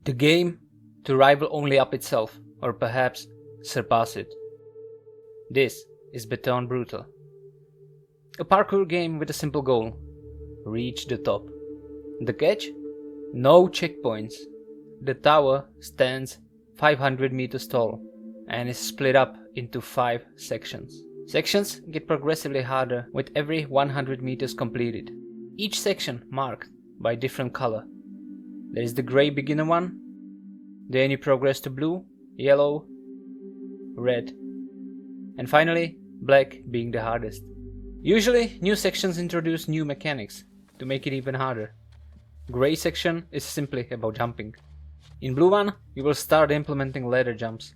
The game to rival only up itself, or perhaps surpass it. This is Beton Brutal. A parkour game with a simple goal: reach the top. The catch? No checkpoints. The tower stands 500 meters tall and is split up into 5 sections. Sections get progressively harder with every 100 meters completed, each section marked by a different color. There is the grey beginner one, then you progress to blue, yellow, red, and finally black being the hardest. Usually new sections introduce new mechanics to make it even harder. Grey section is simply about jumping. In blue one you will start implementing ladder jumps.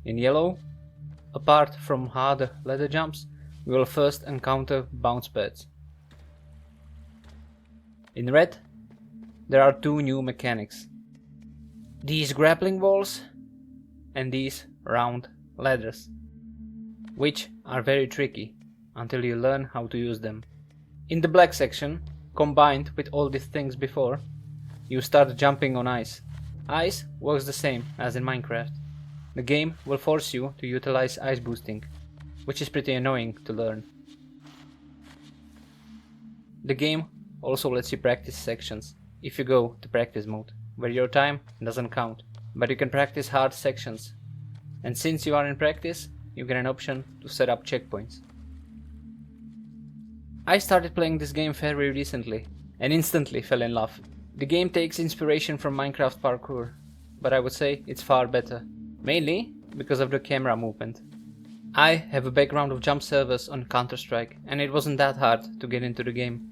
In yellow, apart from harder ladder jumps, we will first encounter bounce pads. In red, there are 2 new mechanics. These grappling walls and these round ladders, which are very tricky until you learn how to use them. In the black section, combined with all these things before, you start jumping on ice. Ice works the same as in Minecraft. The game will force you to utilize ice boosting, which is pretty annoying to learn. The game also lets you practice sections if you go to practice mode, where your time doesn't count, but you can practice hard sections. And since you are in practice, you get an option to set up checkpoints. I started playing this game fairly recently and instantly fell in love. The game takes inspiration from Minecraft parkour, but I would say it's far better, mainly because of the camera movement. I have a background of jump servers on Counter-Strike and it wasn't that hard to get into the game.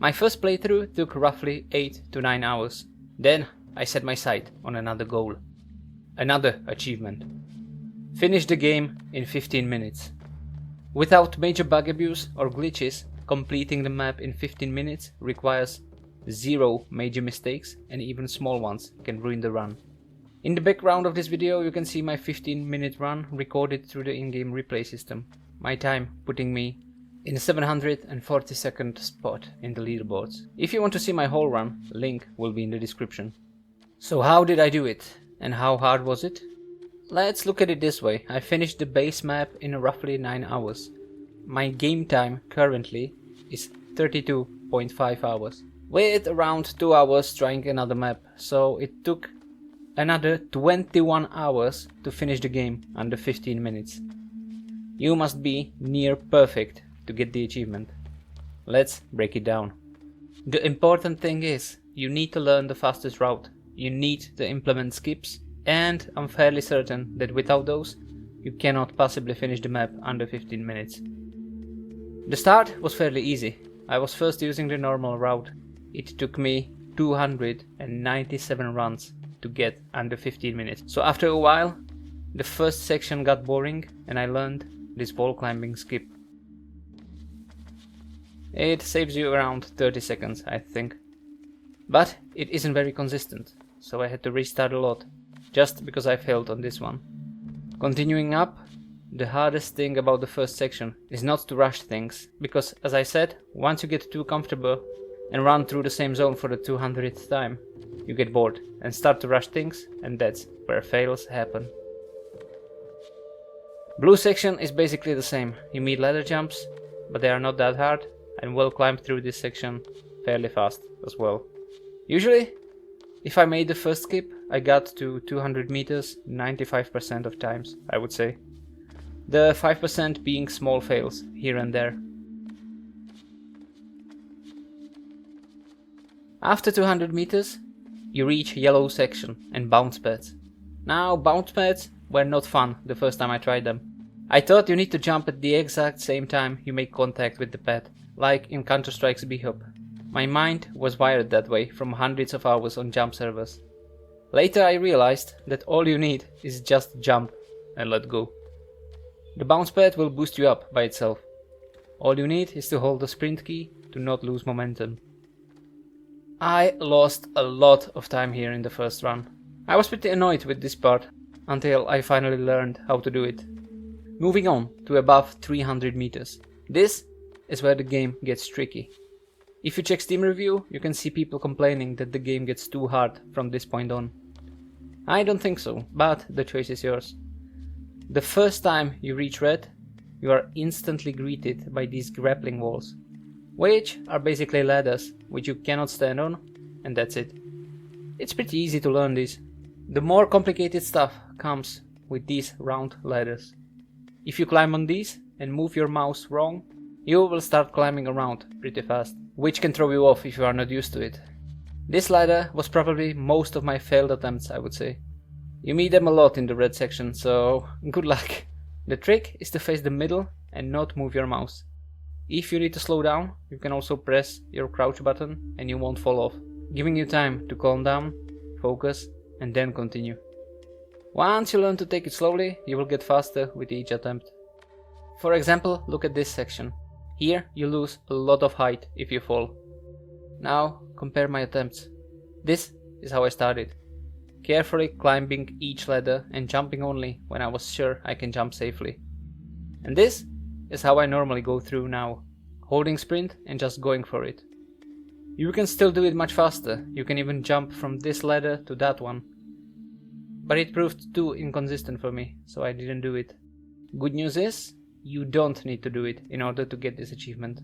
My first playthrough took roughly 8 to 9 hours. Then I set my sight on another goal. Another achievement. Finish the game in 15 minutes. Without major bug abuse or glitches, completing the map in 15 minutes requires 0 major mistakes, and even small ones can ruin the run. In the background of this video you can see my 15-minute run recorded through the in-game replay system. My time putting me in the 742nd spot in the leaderboards. If you want to see my whole run, link will be in the description. So how did I do it? And how hard was it? Let's look at it this way. I finished the base map in roughly 9 hours. My game time currently is 32.5 hours. With around 2 hours trying another map, so it took another 21 hours to finish the game under 15 minutes. You must be near perfect to get the achievement. Let's break it down. The important thing is, you need to learn the fastest route, you need to implement skips, and I'm fairly certain that without those, you cannot possibly finish the map under 15 minutes. The start was fairly easy. I was first using the normal route. It took me 297 runs to get under 15 minutes. So after a while, the first section got boring and I learned this wall climbing skip. It saves you around 30 seconds, I think. But it isn't very consistent, so I had to restart a lot, just because I failed on this one. Continuing up, the hardest thing about the first section is not to rush things, because as I said, once you get too comfortable and run through the same zone for the 200th time, you get bored and start to rush things, and that's where fails happen. Blue section is basically the same. You meet ladder jumps, but they are not that hard, and will climb through this section fairly fast as well. Usually, if I made the first skip, I got to 200 meters 95% of times, I would say. The 5% being small fails here and there. After 200 meters, you reach yellow section and bounce pads. Now, bounce pads were not fun the first time I tried them. I thought you need to jump at the exact same time you make contact with the pad, like in Counter-Strike's B-Hub. My mind was wired that way from hundreds of hours on jump servers. Later I realized that all you need is just jump and let go. The bounce pad will boost you up by itself. All you need is to hold the sprint key to not lose momentum. I lost a lot of time here in the first run. I was pretty annoyed with this part until I finally learned how to do it. Moving on to above 300 meters. This is where the game gets tricky. If you check Steam review, you can see people complaining that the game gets too hard from this point on. I don't think so, but the choice is yours. The first time you reach red, you are instantly greeted by these grappling walls, which are basically ladders which you cannot stand on, and that's it. It's pretty easy to learn these. The more complicated stuff comes with these round ladders. If you climb on these and move your mouse wrong, you will start climbing around pretty fast, which can throw you off if you are not used to it. This ladder was probably most of my failed attempts, I would say. You meet them a lot in the red section, so good luck. The trick is to face the middle and not move your mouse. If you need to slow down, you can also press your crouch button and you won't fall off, giving you time to calm down, focus, and then continue. Once you learn to take it slowly, you will get faster with each attempt. For example, look at this section. Here you lose a lot of height if you fall. Now compare my attempts. This is how I started. Carefully climbing each ladder and jumping only when I was sure I can jump safely. And this is how I normally go through now, holding sprint and just going for it. You can still do it much faster, you can even jump from this ladder to that one. But it proved too inconsistent for me, so I didn't do it. Good news is, you don't need to do it in order to get this achievement.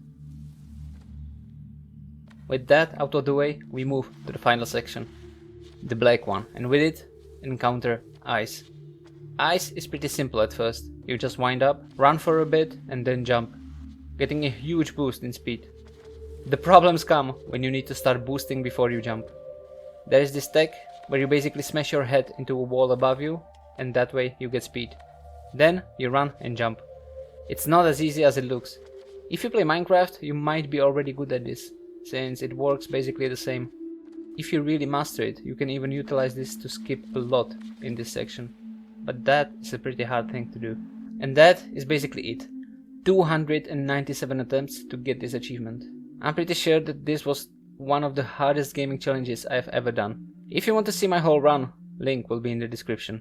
With that out of the way, we move to the final section. The black one, and with it, encounter ice. Ice is pretty simple at first. You just wind up, run for a bit, and then jump, getting a huge boost in speed. The problems come when you need to start boosting before you jump. There is this tech where you basically smash your head into a wall above you, and that way you get speed. Then you run and jump. It's not as easy as it looks. If you play Minecraft, you might be already good at this, since it works basically the same. If you really master it, you can even utilize this to skip a lot in this section. But that is a pretty hard thing to do. And that is basically it. 297 attempts to get this achievement. I'm pretty sure that this was one of the hardest gaming challenges I've ever done. If you want to see my whole run, link will be in the description.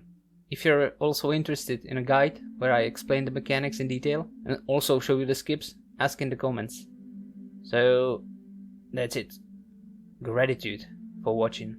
If you're also interested in a guide where I explain the mechanics in detail and also show you the skips, ask in the comments. So that's it. Gratitude for watching.